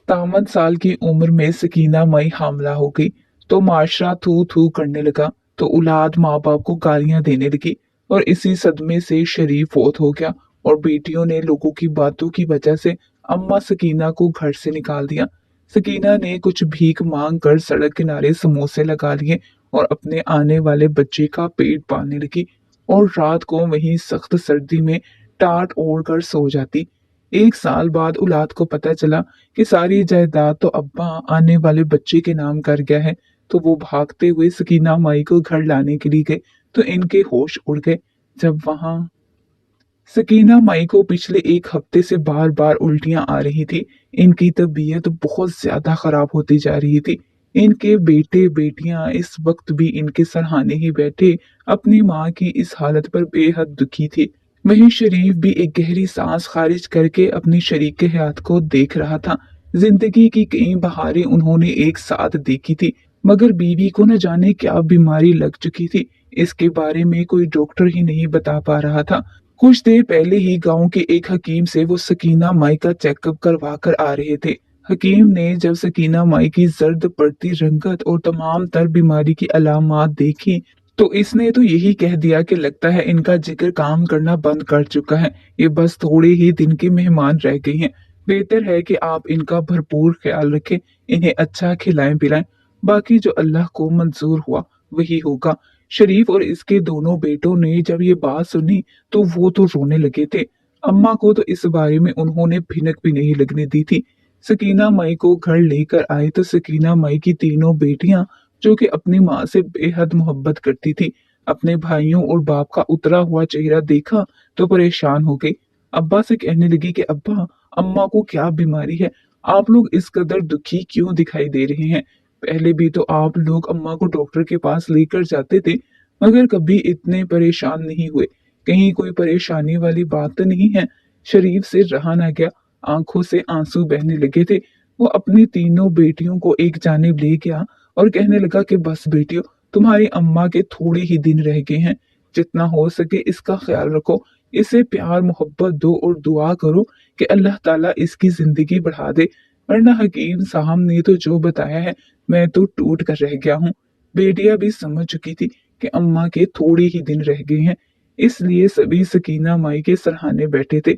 दामन साल की उम्र में सकीना मई हामला हो गई तो माशरा थू थू करने लगा। तो औलाद माँ बाप को गालियां देने लगी और इसी सदमे से शरीफ फौत हो गया। और बेटियों ने लोगों की बातों की वजह से अम्मा सकीना को घर से निकाल दिया। सकीना ने कुछ भीख मांग कर सड़क किनारे समोसे लगा लिए और अपने आने वाले बच्चे का पेट पालने लगी। और रात को वहीं सख्त सर्दी में टाट ओढ़ कर सो जाती। एक साल बाद औलाद को पता चला कि सारी जायदाद तो अब्बा आने वाले बच्चे के नाम कर गया है। तो वो भागते हुए सकीना माई को घर लाने के लिए गए तो इनके होश उड़ गए। जब वहां सकीना माई को पिछले एक हफ्ते से बार बार उल्टियां आ रही थी। इनकी तबीयत बहुत ज्यादा खराब होती जा रही थी। इनके बेटे बेटियां इस वक्त भी इनके सरहाने ही बैठे अपनी माँ की इस हालत पर बेहद दुखी थे। वहीं शरीफ भी एक गहरी सांस खारिज करके अपनी शरीक हयात को देख रहा था। जिंदगी की कई बहारें उन्होंने एक साथ देखी थी, मगर बीवी को न जाने क्या बीमारी लग चुकी थी। इसके बारे में कोई डॉक्टर ही नहीं बता पा रहा था। कुछ देर पहले ही गांव के एक हकीम से वो सकीना माई का चेकअप करवा कर आ रहे थे। हकीम ने जब सकीना माई की जर्द पड़ती रंगत और तमाम तर बीमारी की अलामात देखी तो इसने तो यही कह दिया कि लगता है इनका जिगर काम करना बंद कर चुका है। ये बस थोड़े ही दिन के मेहमान रह गई हैं। बेहतर है कि आप इनका भरपूर ख्याल रखें, इन्हें अच्छा खिलाएं पिलाएं। बाकी जो अल्लाह को मंजूर हुआ वही होगा। शरीफ और इसके दोनों बेटों ने जब ये बात सुनी तो वो तो रोने लगे थे। अम्मा को तो इस बारे में उन्होंने भिनक भी नहीं लगने दी थी। सकीना माई को घर लेकर आए तो सकीना माई की तीनों बेटियां जो कि अपनी माँ से बेहद मोहब्बत करती थी, अपने भाइयों और बाप का उतरा हुआ चेहरा देखा तो परेशान हो गई। अब्बा से कहने लगी कि अब्बा, अम्मा को क्या बीमारी है? आप लोग इस कदर दुखी क्यों दिखाई दे रहे हैं? पहले भी तो आप लोग अम्मा को डॉक्टर के पास लेकर जाते थे, मगर कभी इतने परेशान नहीं हुए। कहीं कोई परेशानी वाली बात तो नहीं है? शरीफ से रहा ना गया, आंखों से आंसू बहने लगे थे। वो अपनी तीनों बेटियों को एक जानिब ले गया और कहने लगा कि बस बेटियों, तुम्हारी अम्मा के थोड़े ही दिन रह गए हैं। जितना हो सके इसका ख्याल रखो, इसे प्यार मोहब्बत दो और दुआ करो कि अल्लाह ताला इसकी जिंदगी बढ़ा दे। वरना हकीम साहब ने तो जो बताया है, मैं तो टूट कर रह गया हूँ। बेटियां भी समझ चुकी थी कि अम्मा के थोड़े ही दिन रह गए हैं, इसलिए सभी सकीना माई के सरहाने बैठे थे।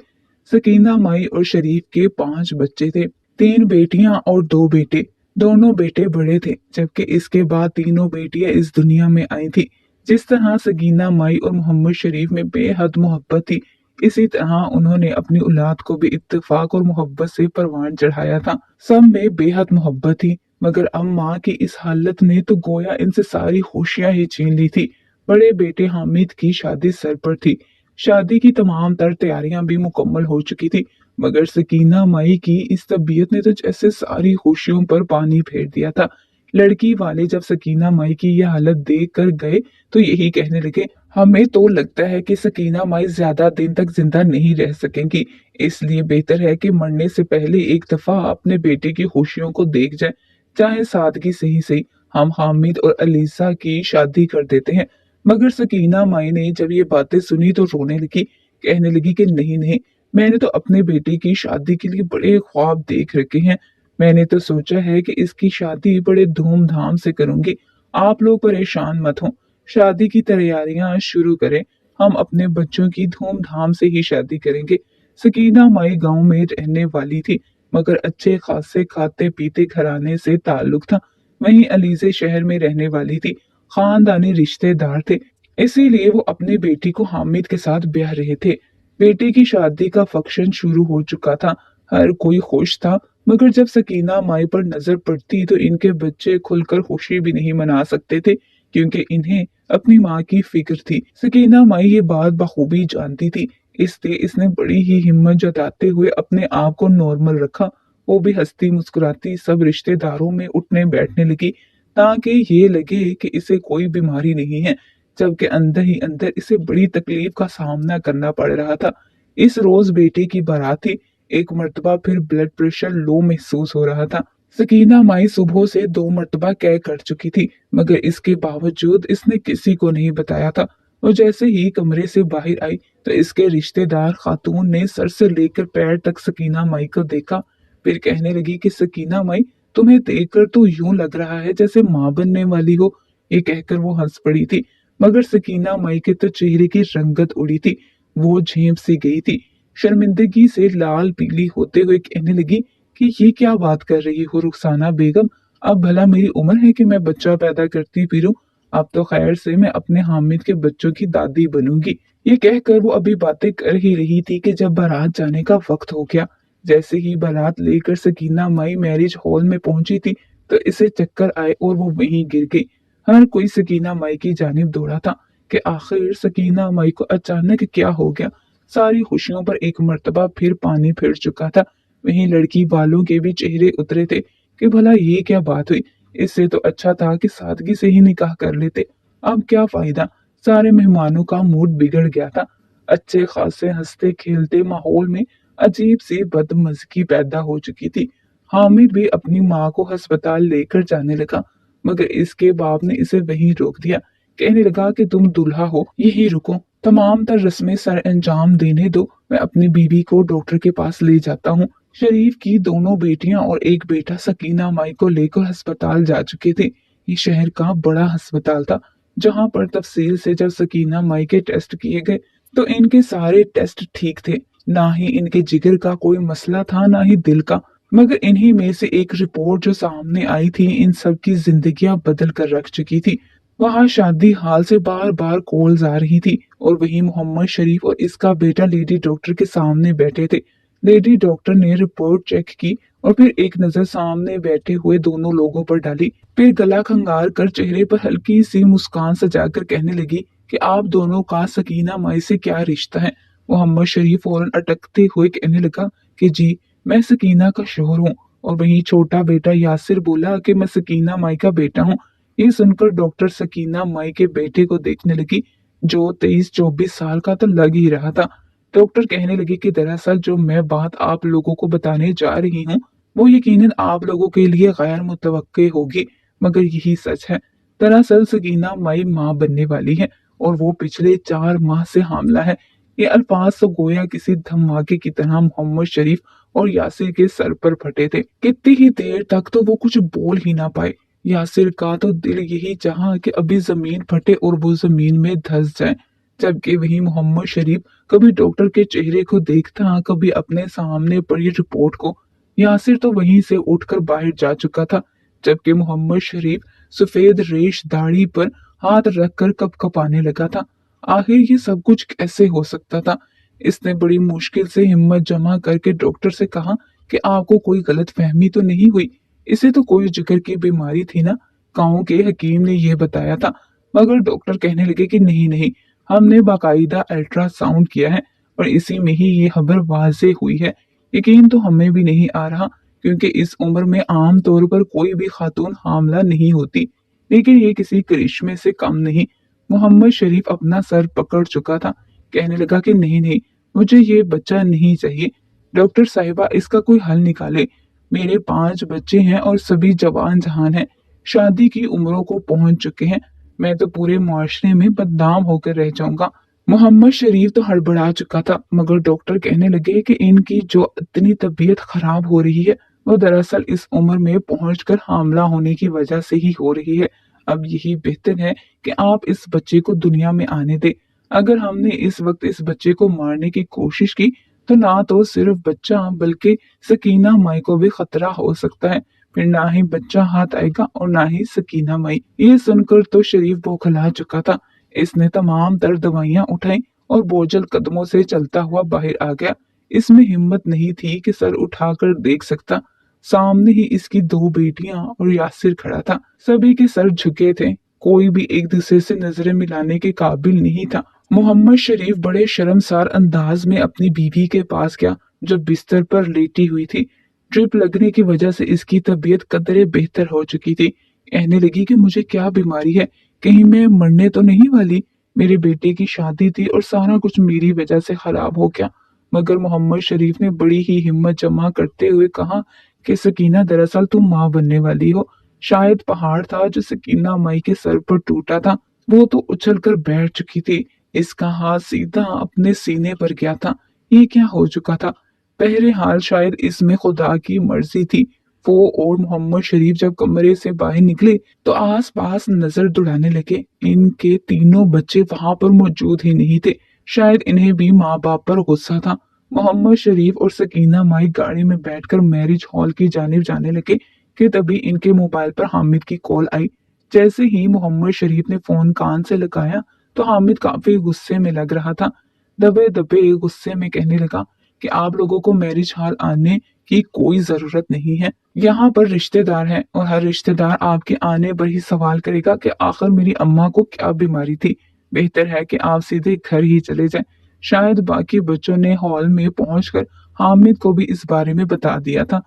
सकीना माई और शरीफ के 5 बच्चे थे, 3 बेटियां और 2 बेटे। दोनों बेटे बड़े थे, जबकि इसके बाद तीनों बेटियां इस दुनिया में आई थी। जिस तरह सगीना माई और मोहम्मद शरीफ में बेहद मोहब्बत थी, इसी तरह उन्होंने अपनी औलाद को भी इत्तेफाक और मोहब्बत से परवान चढ़ाया था। सब में बेहद मोहब्बत थी, मगर अब माँ की इस हालत ने तो गोया इनसे सारी खुशियां ही छीन ली थी। बड़े बेटे हामिद की शादी सर पर थी। शादी की तमाम तर तैयारियां भी मुकम्मल हो चुकी थी, मगर सकीना माई की इस तबीयत ने तो जैसे सारी खुशियों पर पानी फेर दिया था। लड़की वाले जब सकीना माई की यह हालत देख कर गए तो यही कहने लगे, हमें तो लगता है कि सकीना माई ज्यादा दिन तक जिंदा नहीं रह सकेंगी, इसलिए बेहतर है कि मरने से पहले एक दफा अपने बेटे की खुशियों को देख जाए। चाहे सादगी से ही सही, हम हामिद और अलीसा की शादी कर देते हैं। मगर सकीना माई ने जब ये बातें सुनी तो रोने लगी, कहने लगी कि नहीं नहीं, मैंने तो अपने बेटे की शादी के लिए बड़े ख्वाब देख रखे हैं। मैंने तो सोचा है कि इसकी शादी बड़े धूमधाम से करूंगी। आप लोग परेशान मत हो, शादी की तैयारियां शुरू करें। हम अपने बच्चों की धूमधाम से ही शादी करेंगे। सकीना माई गांव में रहने वाली थी, मगर अच्छे खासे खाते पीते घराने से ताल्लुक था। वहीं अलीजे शहर में रहने वाली थी, खानदानी रिश्तेदार थे, इसीलिए वो अपनी बेटी को हामिद के साथ ब्याह रहे थे। बेटी की शादी का फंक्शन शुरू हो चुका था, हर कोई खुश था। मगर जब सकीना माई पर नजर पड़ती तो इनके बच्चे खुलकर खुशी भी नहीं मना सकते थे, क्योंकि इन्हें अपनी माँ की फिक्र थी। सकीना माई ये बात बखूबी जानती थी, इसलिए इसने बड़ी ही हिम्मत जताते हुए अपने आप को नॉर्मल रखा। वो भी हंसती मुस्कुराती सब रिश्तेदारों में उठने बैठने लगी, ताकि ये लगे कि इसे कोई बीमारी नहीं है, जबकि अंदर ही अंदर इसे बड़ी तकलीफ का सामना करना पड़ रहा था। इस रोज बेटे की बारात थी। एक मर्तबा फिर ब्लड प्रेशर लो महसूस हो रहा था। सकीना माई सुबह से 2 मर्तबा कैर कर चुकी थी, मगर इसके बावजूद इसने किसी को नहीं बताया था। और जैसे ही कमरे से बाहर आई तो इसके रिश्तेदार खातून ने सर से लेकर पैर तक सकीना माई को देखा। फिर कहने लगी कि सकीना माई, तुम्हें देखकर तो यूं लग रहा है जैसे माँ बनने वाली हो। ये कहकर वो हंस पड़ी थी, मगर सकीना माई के तो चेहरे की रंगत उड़ी थी। वो झेप सी गई थी, शर्मिंदगी से लाल पीली होते हुए कहने लगी कि ये क्या बात कर रही हो रुखसाना बेगम। अब भला मेरी उम्र है कि मैं बच्चा पैदा करती फिरूं। अब तो खैर से मैं अपने हामिद के बच्चों की दादी बनूंगी। ये कहकर वो अभी बातें कर ही रही थी कि जब बारात जाने का वक्त हो गया। जैसे ही बारात लेकर सकीना माई मैरिज हॉल में पहुंची थी, तो इसे चक्कर आए और वो वहीं गिर गई। हर कोई सकीना माई की जानिब दौड़ा था कि आखिर सकीना माई को अचानक क्या हो गया। सारी खुशियों पर एक मर्तबा फिर पानी फिर चुका था। वहीं लड़की वालों के भी चेहरे उतरे थे कि भला ये क्या बात हुई। इससे तो अच्छा था कि सादगी से ही निकाह कर लेते। अब क्या फायदा। सारे मेहमानों का मूड बिगड़ गया था। अच्छे खासे हंसते खेलते माहौल में अजीब सी बदमज़गी पैदा हो चुकी थी। हामिद भी अपनी माँ को अस्पताल लेकर जाने लगा, मगर इसके बाप ने इसे वहीं रोक दिया। कहने लगा कि तुम दूल्हा हो, यहीं रुको, तमाम तर रस्में सर अंजाम देने दो, मैं अपनी बीवी को डॉक्टर के पास ले जाता हूँ। शरीफ की दोनों बेटियां और एक बेटा सकीना माई को लेकर अस्पताल जा चुके थे। ये शहर का बड़ा अस्पताल था, जहां पर तफसील से जब सकीना माई के टेस्ट किए गए तो इनके सारे टेस्ट ठीक थे। ना ही इनके जिगर का कोई मसला था, ना ही दिल का। मगर इन्हीं में से एक रिपोर्ट जो सामने आई थी, इन सब की जिंदगियां बदल कर रख चुकी थी। वहां शादी हाल से बार बार कॉल्स आ रही थी और वही मोहम्मद शरीफ और इसका बेटा लेडी डॉक्टर के सामने बैठे थे। लेडी डॉक्टर ने रिपोर्ट चेक की और फिर एक नजर सामने बैठे हुए दोनों लोगों पर डाली। फिर गला खंगार कर चेहरे पर हल्की सी मुस्कान सजाकर कहने लगी कि आप दोनों का सकीना माई से क्या रिश्ता है। मोहम्मद शरीफ फौरन अटकते हुए कहने लगा कि जी, मैं सकीना का शोहर हूँ। और वहीं छोटा बेटा यासिर बोला कि मैं सकीना माई का बेटा हूँ। ये सुनकर डॉक्टर सकीना माई के बेटे को देखने लगी, जो 23-24 साल का तो लग ही रहा था। डॉक्टर कहने लगी कि दरअसल जो मैं बात आप लोगों को बताने जा रही हूँ, वो यकीनन आप लोगों के लिए गैर मुतवक्के होगी, मगर यही सच है। दरअसल सकीना माई माँ बनने वाली है और वो पिछले 4 माह से हामला है। ये अल्फाज तो गोया किसी धमाके की तरह मोहम्मद शरीफ और यासिर के सर पर फटे थे। कितनी ही देर तक तो वो कुछ बोल ही ना पाए। यासिर का तो दिल यही चाहा कि अभी जमीन फटे और वो जमीन में धंस जाए, जबकि वही मोहम्मद शरीफ कभी डॉक्टर के चेहरे को देखता, कभी अपने सामने पड़ी रिपोर्ट को। यासिर तो वहीं से उठकर बाहर जा चुका था, जबकि मोहम्मद शरीफ सफेद रेश दाढ़ी पर हाथ रखकर कपकपाने लगा था। आखिर ये सब कुछ कैसे हो सकता था। इसने बड़ी मुश्किल से हिम्मत जमा करके डॉक्टर से कहा कि आपको कोई गलत फहमी तो नहीं हुई। इसे तो कोई जिगर की बीमारी थी ना, गांव के हकीम ने यह बताया था। मगर डॉक्टर कहने लगे कि नहीं नहीं, हमने बाकायदा अल्ट्रासाउंड किया है और इसी में ही ये खबर वाज़ेह हुई है। यकीन तो हमें भी नहीं आ रहा, क्योंकि इस उम्र में आम तौर पर कोई भी खातून हामला नहीं होती, लेकिन ये किसी करिश्मे से कम नहीं। मोहम्मद शरीफ अपना सर पकड़ चुका था, कहने लगा कि नहीं नहीं, मुझे ये बच्चा नहीं चाहिए। डॉक्टर साहिबा, इसका कोई हल निकाले। मेरे 5 बच्चे हैं और सभी जवान जहान हैं, शादी की उम्रों को पहुंच चुके हैं। मैं तो पूरे मुआशरे में बदनाम होकर रह जाऊंगा। मोहम्मद शरीफ तो हड़बड़ा चुका था, मगर डॉक्टर कहने लगे कि इनकी जो इतनी तबीयत खराब हो रही है, वो दरअसल इस उम्र में पहुंचकर हामला होने की वजह से ही हो रही है। अब यही बेहतर है कि आप इस बच्चे को दुनिया में आने दें। अगर हमने इस वक्त इस बच्चे को मारने की कोशिश की, तो ना तो सिर्फ बच्चा बल्कि सकीना माई को भी खतरा हो सकता है। फिर ना ही बच्चा हाथ आएगा और ना ही सकीना माई। ये सुनकर तो शरीफ बौखला चुका था। इसने तमाम तर दवाइयां उठाई और बोझल कदमों से चलता हुआ बाहर आ गया। इसमें हिम्मत नहीं थी कि सर उठाकर देख सकता। सामने ही इसकी 2 बेटियां और यासिर खड़ा था। सभी के सर झुके थे, कोई भी एक दूसरे से नजरें मिलाने के काबिल नहीं था। मोहम्मद शरीफ बड़े शर्मसार अंदाज में अपनी बीवी के पास गया, जो बिस्तर पर लेटी हुई थी। ड्रिप लगने की वजह से इसकी तबीयत कदरे बेहतर हो चुकी थी। कहने लगी कि मुझे क्या बीमारी है, कहीं मैं मरने तो नहीं वाली। मेरे बेटे की शादी थी और सारा कुछ मेरी वजह से खराब हो गया। मगर मोहम्मद शरीफ ने बड़ी ही हिम्मत जमा करते हुए कहा कि सकीना, दरअसल तुम माँ बनने वाली हो। शायद पहाड़ था जो सकीना माई के सर पर टूटा था, वो तो उछल कर बैठ चुकी थी। इसका हाथ सीधा अपने सीने पर गया था। ये क्या हो चुका था। बहरहाल शायद इसमें खुदा की मर्जी थी। वो और मोहम्मद शरीफ जब कमरे से बाहर निकले तो आस पास नजर दौड़ाने लगे। इनके तीनों बच्चे वहां पर मौजूद ही नहीं थे। शायद इन्हें भी माँ बाप पर गुस्सा था। मोहम्मद शरीफ और सकीना माई गाड़ी में बैठकर मैरिज हॉल की जानिब जाने लगे कि तभी इनके मोबाइल पर हामिद की कॉल आई। जैसे ही मोहम्मद शरीफ ने फोन कान से लगाया तो हामिद काफी गुस्से में लग रहा था। दबे दबे गुस्से में कहने लगा कि आप लोगों को मैरिज हॉल आने की कोई जरूरत नहीं है। यहाँ पर रिश्तेदार हैं और हर रिश्तेदार आपके आने पर ही सवाल करेगा कि आखिर मेरी अम्मा को क्या बीमारी थी। बेहतर है कि आप सीधे घर ही चले जाएं। शायद बाकी बच्चों ने हॉल में पहुंचकर हामिद को भी इस बारे में बता दिया था।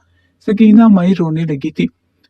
सकीना माई रोने लगी थी।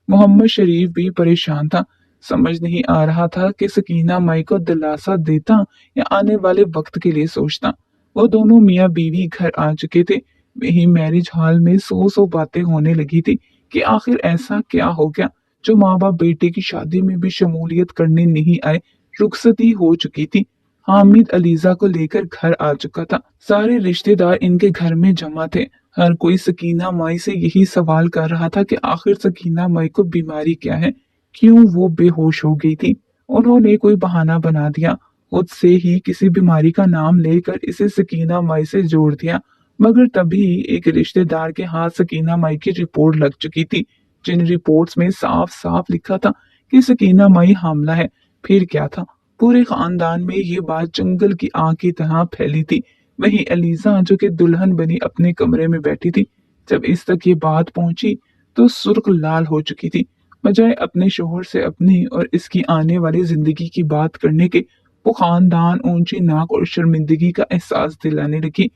मोहम्मद शरीफ भी परेशान था। समझ नहीं आ रहा था कि सकीना माई को दिलासा देता या आने वाले वक्त के लिए सोचता। वो दोनों मियाँ बीवी घर आ चुके थे। वही मैरिज हॉल में सौ बातें होने लगी थी कि आखिर ऐसा क्या हो गया जो माँ बाप बेटे की शादी में भी शमूलियत करने नहीं आए। रुखसती हो चुकी थी। हामिद अलीजा को लेकर घर आ चुका था। सारे रिश्तेदार इनके घर में जमा थे। हर कोई सकीना माई से यही सवाल कर रहा था कि आखिर सकीना माई को बीमारी क्या है, क्यों वो बेहोश हो गई थी। उन्होंने कोई बहाना बना दिया। खुद से ही किसी बीमारी का नाम लेकर इसे सकीना माई से जोड़ दिया। मगर तभी एक रिश्तेदार के हाथ सकीना माई की रिपोर्ट लग चुकी थी, जिन रिपोर्ट्स में साफ साफ लिखा था कि सकीना माई हामला है। फिर क्या था, पूरे खानदान में ये बात जंगल की आग की तरह फैली थी। वहीं अलीजा जो कि दुल्हन बनी अपने कमरे में बैठी थी, जब इस तक ये बात पहुंची तो सुर्ख लाल हो चुकी थी। बजाय अपने शोहर से अपनी और इसकी आने वाली जिंदगी की बात करने के, वो खानदान ऊंची नाक और शर्मिंदगी का एहसास दिलाने लगी।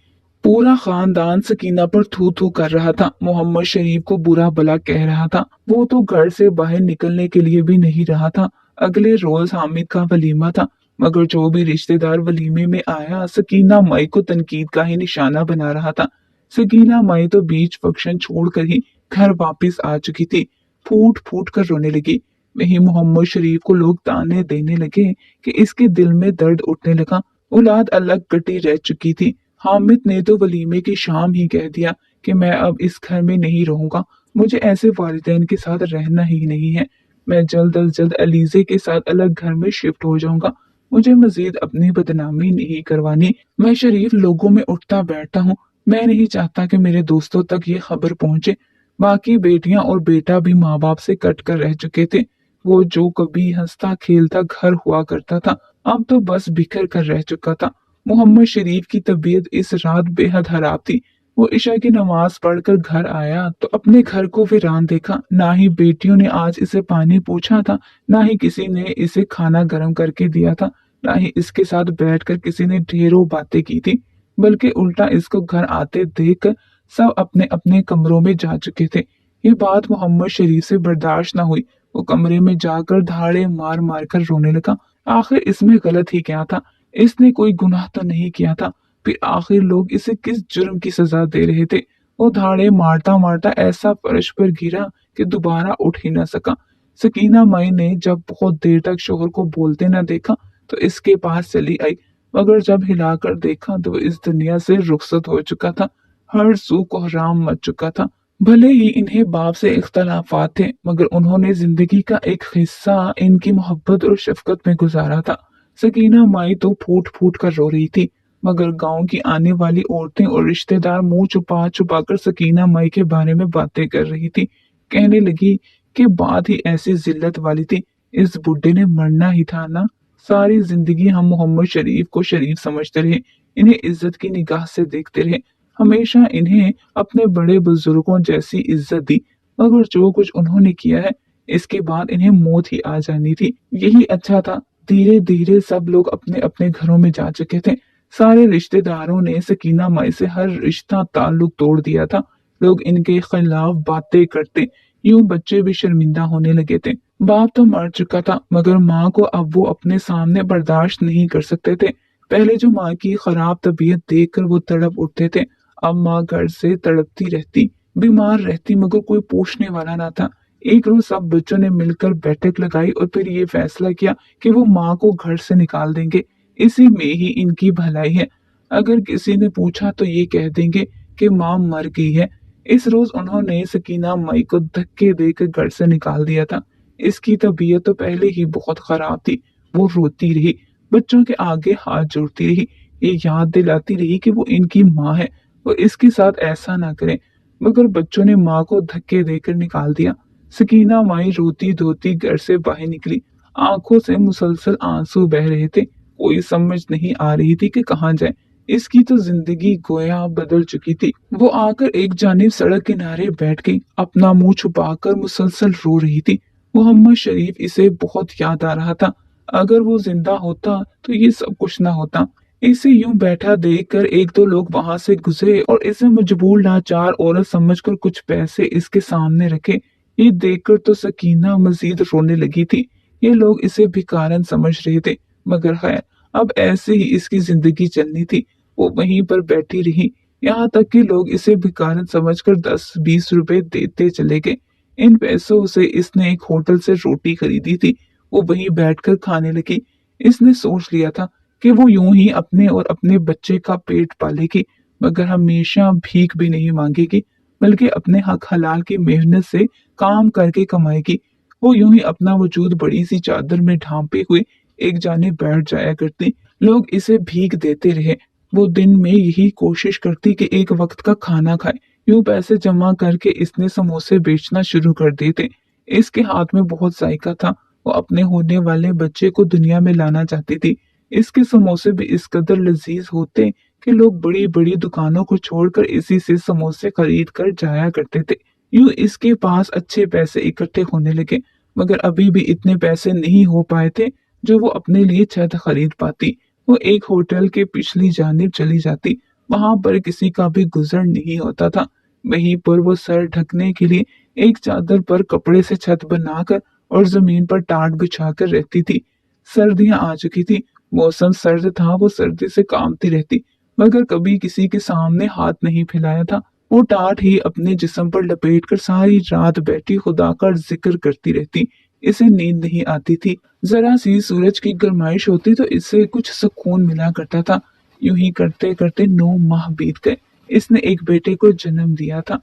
पूरा खानदान सकीना पर थू थू कर रहा था। मोहम्मद शरीफ को बुरा भला कह रहा था। वो तो घर से बाहर निकलने के लिए भी नहीं रहा था। अगले रोज हामिद का वलीमा था, मगर जो भी रिश्तेदार वलीमे में आया सकीना माई को तनकीद का ही निशाना बना रहा था। सकीना माई तो बीच फंक्शन छोड़कर ही घर वापस आ चुकी थी। फूट फूट कर रोने लगी। वही मोहम्मद शरीफ को लोग ताने देने लगे कि इसके दिल में दर्द उठने लगा। औलाद अलग कटी रह चुकी थी। हामिद ने तो वलीमे की शाम ही कह दिया कि मैं अब इस घर में नहीं रहूंगा। मुझे ऐसे वालिदैन के साथ रहना ही नहीं है। मैं जल्द अज जल्द अलीजे के साथ अलग घर में शिफ्ट हो जाऊंगा। मुझे मजीद अपनी बदनामी नहीं करवानी। मैं शरीफ लोगों में उठता बैठता हूँ। मैं नहीं चाहता कि मेरे दोस्तों तक ये खबर पहुंचे। बाकी बेटियां और बेटा भी माँ बाप से कट कर रह चुके थे। वो जो कभी हंसता खेलता घर हुआ करता था, अब तो बस बिखर कर रह चुका था। मोहम्मद शरीफ की तबीयत इस रात बेहद खराब थी। वो इशा की नमाज पढ़कर घर आया तो अपने घर को वीरान देखा। ना ही बेटियों ने आज इसे पानी पूछा था, ना ही किसी ने इसे खाना गर्म करके दिया था, ना ही इसके साथ बैठकर किसी ने ढेरों बातें की थी। बल्कि उल्टा इसको घर आते देख सब अपने अपने कमरों में जा चुके थे। ये बात मोहम्मद शरीफ से बर्दाश्त न हुई। वो कमरे में जाकर धाड़े मार मार कर रोने लगा। आखिर इसमें गलत ही क्या था? इसने कोई गुनाह तो नहीं किया था। फिर आखिर लोग इसे किस जुर्म की सजा दे रहे थे? वो धाड़े मारता मारता ऐसा फर्श पर गिरा कि दोबारा उठ ही न सका। सकीना माई ने जब बहुत देर तक शोहर को बोलते न देखा तो इसके पास चली आई, मगर जब हिलाकर देखा तो वो इस दुनिया से रुखसत हो चुका था। हर सू कोहराम मच चुका था। भले ही इन्हें बाप से इख्तलाफात थे, मगर उन्होंने जिंदगी का एक हिस्सा इनकी मोहब्बत और शफकत में गुजारा था। सकीना माई तो फूट फूट कर रो रही थी, मगर गांव की आने वाली औरतें और रिश्तेदार मुंह छुपा छुपा कर सकीना माई के बारे में बातें कर रही थी। कहने लगी कि बात ही ऐसी जिल्लत वाली थी, इस बुड्ढे ने मरना ही था ना। सारी जिंदगी हम मोहम्मद शरीफ को शरीफ समझते रहे, इन्हें इज्जत की निगाह से देखते रहे, हमेशा इन्हें अपने बड़े बुजुर्गों जैसी इज्जत दी। मगर जो कुछ उन्होंने किया है, इसके बाद इन्हें मौत ही आ जानी थी। यही अच्छा था। धीरे धीरे सब लोग अपने अपने घरों में जा चुके थे। सारे रिश्तेदारों ने सकीना माई से हर रिश्ता ताल्लुक तोड़ दिया था। लोग इनके खिलाफ बातें करते, यूं बच्चे भी शर्मिंदा होने लगे थे। बाप तो मर चुका था, मगर माँ को अब वो अपने सामने बर्दाश्त नहीं कर सकते थे। पहले जो माँ की खराब तबीयत देखकर वो तड़प उठते थे, अब माँ घर से तड़पती रहती, बीमार रहती, मगर कोई पूछने वाला ना था। एक रोज सब बच्चों ने मिलकर बैठक लगाई और फिर ये फैसला किया कि वो माँ को घर से निकाल देंगे। इसी में ही इनकी भलाई है। अगर किसी ने पूछा तो ये कह देंगे कि माँ मर गई है। इस रोज उन्होंने सकीना मई को धक्के देकर घर से निकाल दिया था। इसकी तबीयत तो पहले ही बहुत खराब थी। वो रोती रही, बच्चों के आगे हाथ जोड़ती रही, ये याद दिलाती रही कि वो इनकी माँ है और इसके साथ ऐसा ना करें। मगर बच्चों ने माँ को धक्के देकर निकाल दिया। सकीना माई रोती धोती घर से बाहर निकली। आंखों से मुसलसल आंसू बह रहे थे। कोई समझ नहीं आ रही थी कि कहाँ जाए। इसकी तो जिंदगी गोया बदल चुकी थी। वो आकर एक जानिब सड़क किनारे बैठ गई, अपना मुंह छुपाकर मुसलसल रो रही थी। मोहम्मद शरीफ इसे बहुत याद आ रहा था। अगर वो जिंदा होता तो ये सब कुछ ना होता। इसे यूं बैठा देखकर एक दो लोग वहां से गुजरे और इसे मजबूर लाचार औरत समझकर कुछ पैसे इसके सामने रखे। ये देखकर तो सकीना मजीद रोने लगी थी। ये लोग इसे भिखारन समझ रहे थे, मगर खैर अब ऐसे ही इसकी जिंदगी चलनी थी। वो वहीं पर बैठी रही, यहाँ तक कि लोग इसे भिखारन समझकर 10-20 रुपए देते चले गए। इन पैसों से इसने एक होटल से रोटी खरीदी थी। वो वहीं बैठकर खाने लगी। इसने सोच लिया था कि वो यूं ही अपने और अपने बच्चे का पेट पालेगी, मगर हमेशा भीख भी नहीं मांगेगी, बल्कि अपने हक हलाल की मेहनत से काम करके कमाएगी। वो यूं ही अपना वजूद बड़ी सी चादर में ढांपे हुए एक जाने बैठ जाया करती। लोग इसे भीख देते रहे। वो दिन में यही कोशिश करती कि एक वक्त का खाना खाए। यूं पैसे जमा करके इसने समोसे बेचना शुरू कर दिए थे। इसके हाथ में बहुत जायका था। वो अपने होने वाले बच्चे को दुनिया में लाना चाहती थी। इसके समोसे भी इस कदर लजीज होते कि लोग बड़ी बड़ी दुकानों को छोड़कर इसी से समोसे खरीद कर जाया करते थे। यूं इसके पास अच्छे पैसे इकट्ठे होने लगे, मगर अभी भी इतने पैसे नहीं हो पाए थे जो वो अपने लिए छत खरीद पाती। वो एक होटल के पिछली जानिब चली जाती। वहां पर किसी का भी गुजर नहीं होता था। वहीं पर वो सर ढकने के लिए एक चादर पर कपड़े से छत बनाकर और जमीन पर टाट बिछाकर रहती थी। सर्दियां आ चुकी थी। मौसम सर्द था। वो सर्दी से कांपती रहती, मगर कभी किसी के सामने हाथ नहीं फैलाया था। वो टाट ही अपने जिस्म पर लपेटकर सारी रात बैठी खुदा का जिक्र करती रहती। इसे नींद नहीं आती थी। जरा सी सूरज की गर्माइश होती तो इससे कुछ सुकून मिला करता था। यूं ही करते करते 9 माह बीत गए। इसने एक बेटे को जन्म दिया था।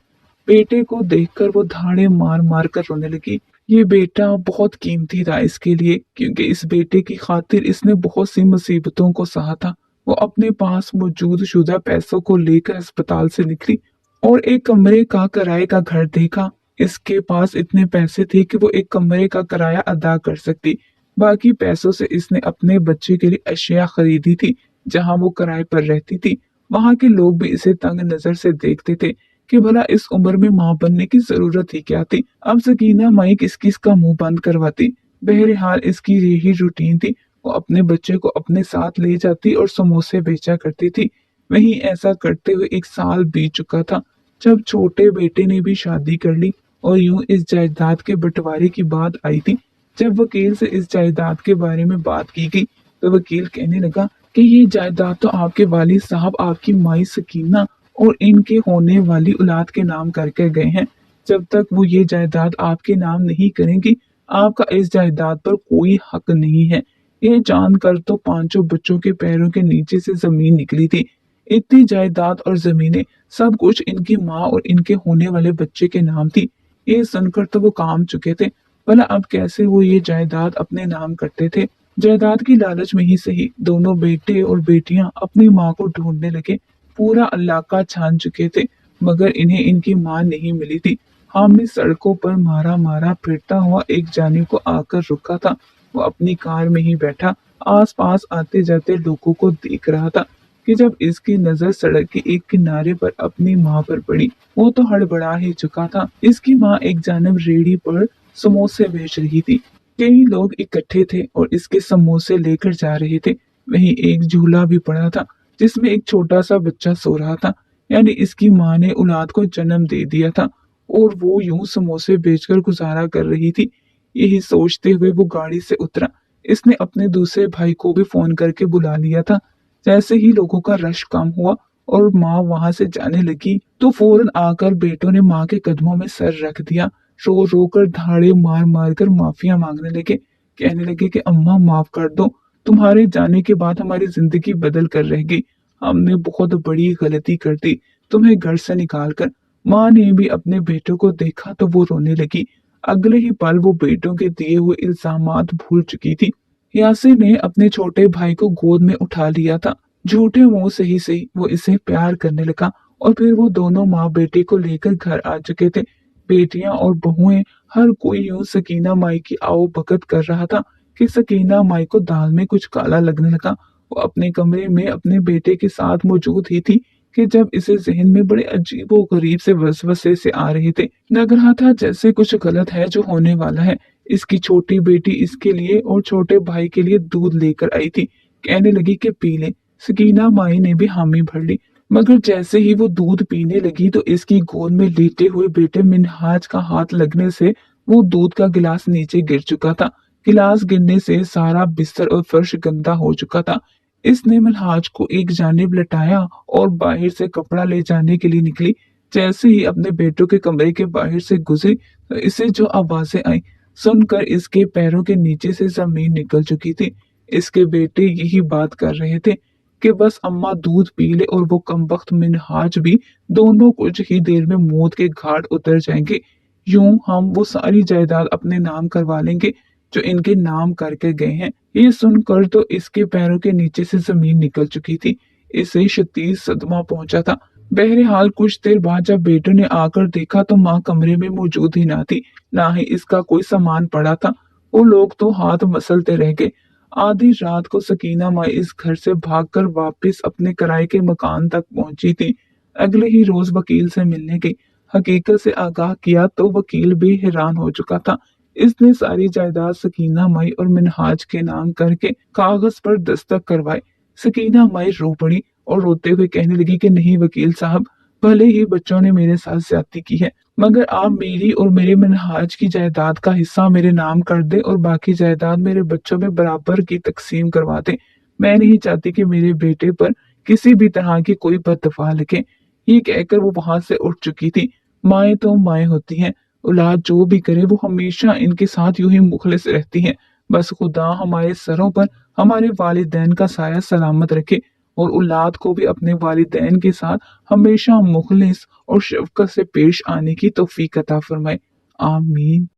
बेटे को देखकर वो धाड़े मार मार कर रोने लगी। ये बेटा बहुत कीमती था इसके लिए, क्योंकि इस बेटे की खातिर इसने बहुत सी मुसीबतों को सहा था। वो अपने पास मौजूद शुदा पैसों को लेकर अस्पताल से निकली और एक कमरे का किराए का घर देखा। इसके पास इतने पैसे थे कि वो एक कमरे का किराया अदा कर सकती। बाकी पैसों से इसने अपने बच्चे के लिए अशिया खरीदी थी। जहां वो किराए पर रहती थी, वहां के लोग भी इसे तंग नजर से देखते थे कि भला इस उम्र में मां बनने की जरूरत ही क्या थी। अब सकीना माई किस किस का मुंह बंद करवाती। बहरहाल इसकी यही रूटीन थी। वो अपने बच्चे को अपने साथ ले जाती और समोसे बेचा करती थी। वहीं ऐसा करते हुए 1 साल बीत चुका था जब छोटे बेटे ने भी शादी कर ली और यूं इस जायदाद के बंटवारे की बात आई थी। जब वकील से इस जायदाद के बारे में बात की गई तो वकील कहने लगा कि ये जायदाद तो आपके वालिद साहब, आपकी माई सकीना और इनके होने वाली औलाद के नाम करके गए हैं। जब तक वो ये जायदाद आपके नाम नहीं करेंगी, आपका इस जायदाद पर कोई हक नहीं है। ये जानकर तो पांचों बच्चों के पैरों के नीचे से जमीन निकली थी। इतनी जायदाद और जमीनें सब कुछ इनकी माँ और इनके होने वाले बच्चे के नाम थी। ये सुनकर तो वो काम चुके थे। भला अब कैसे वो ये जायदाद अपने नाम करते थे। जायदाद की लालच में ही सही दोनों बेटे और बेटियां अपनी माँ को ढूंढने लगे। पूरा इलाका छान चुके थे, मगर इन्हें इनकी माँ नहीं मिली थी। हामिद सड़कों पर मारा मारा फिरता हुआ एक जानिब को आकर रुका था। वो अपनी कार में ही बैठा आसपास आते जाते लोगों को देख रहा था कि जब इसकी नजर सड़क के एक किनारे पर अपनी माँ पर पड़ी। वो तो हड़बड़ा ही चुका था। इसकी माँ एक जानिब रेहड़ी पर समोसे बेच रही थी। कई लोग इकट्ठे थे और इसके समोसे लेकर जा रहे थे। वहीं एक झूला भी पड़ा था जिसमें एक छोटा सा बच्चा सो रहा था। यानी इसकी माँ ने औलाद को जन्म दे दिया था और वो यूं समोसे बेचकर गुजारा कर रही थी। यही सोचते हुए वो गाड़ी से उतरा। इसने अपने दूसरे भाई को भी फोन करके बुला लिया था। जैसे ही लोगों का रश कम हुआ और माँ वहां से जाने लगी तो फौरन आकर बेटों ने माँ के कदमों में सर रख दिया। रो रो कर धाड़े मार मार कर माफिया मांगने लगे। कहने लगे कि अम्मा माफ कर दो, तुम्हारे जाने के बाद हमारी जिंदगी बदल कर रह गई। हमने बहुत बड़ी गलती कर दी। तुम्हें घर से निकालकर। माँ ने भी अपने बेटों को देखा तो वो रोने लगी। अगले ही पल वो बेटों के दिए हुए इल्जामात भूल चुकी थी। यासिर ने अपने छोटे भाई को गोद में उठा लिया था। झूठे मुंह से ही सही वो इसे प्यार करने लगा और फिर वो दोनों माँ बेटे को लेकर घर आ चुके थे। बेटियां और बहुएं, हर कोई यूं सकीना माई की आओ भगत कर रहा था कि सकीना माई को दाल में कुछ काला लगने लगा। वो अपने कमरे में अपने बेटे के साथ मौजूद ही थी कि जब इसे जहन में बड़े अजीबो गरीब से वसवसे से आ रहे थे। लग रहा था जैसे कुछ गलत है जो होने वाला है। इसकी छोटी बेटी इसके लिए और छोटे भाई के लिए दूध लेकर आई थी। कहने लगी कि पी ले। सकीना माई ने भी हामी भर ली, मगर जैसे ही वो दूध पीने लगी तो इसकी गोद में लेटे हुए बेटे मिनहाज का हाथ लगने से वो दूध का गिलास नीचे गिर चुका था। गिलास गिरने से सारा बिस्तर और फर्श गंदा हो चुका था। इसने मिनहाज को एक जानिब लटाया और बाहर से कपड़ा ले जाने के लिए निकली। जैसे ही अपने बेटों के कमरे के बाहर से गुजरी तो इसे जो आवाजें आई सुनकर इसके पैरों के नीचे से जमीन निकल चुकी थी। इसके बेटे यही बात कर रहे थे कि बस अम्मा दूध पी ले और वो कमबख्त मिनहाज भी, दोनों कुछ ही देर में मौत के घाट उतर जाएंगे। यूं हम वो सारी जायदाद अपने नाम करवा लेंगे जो इनके नाम करके गए हैं। ये सुनकर तो इसके पैरों के नीचे से जमीन निकल चुकी थी। इसे शदीद सदमा पहुंचा था। बहरहाल कुछ देर बाद जब बेटों ने आकर देखा तो माँ कमरे में मौजूद ही ना थी, ना ही इसका कोई सामान पड़ा था। वो लोग तो हाथ मसलते रह गए। आधी रात को सकीना माँ इस घर से भागकर वापस अपने किराए के मकान तक पहुंची थी। अगले ही रोज वकील से मिलने गई। हकीकत से आगाह किया तो वकील भी हैरान हो चुका था। इसने सारी जायदाद सकीना माई और मिनहाज के नाम करके कागज पर दस्तखत करवाए। सकीना माई रो पड़ी और रोते हुए कहने लगी कि नहीं वकील साहब, भले ही बच्चों ने मेरे साथ ज्यादती की है, मगर आप मेरी और मेरे मिनहाज की जायदाद का हिस्सा मेरे नाम कर दे और बाकी जायदाद मेरे बच्चों में बराबर की तकसीम करवा दे। मैं नहीं चाहती कि मेरे बेटे पर किसी भी तरह की कोई बददुआ लिखे। ये कहकर वो वहां से उठ चुकी थी। माएँ तो माएँ होती हैं, औलाद जो भी करे वो हमेशा इनके साथ यूं ही मुखलिस रहती है। बस खुदा हमारे सरों पर हमारे वालिदैन का साया सलामत रखे और औलाद को भी अपने वालिदैन के साथ हमेशा मुखलिस और शफकत से पेश आने की तौफीक अता फरमाए। आमीन।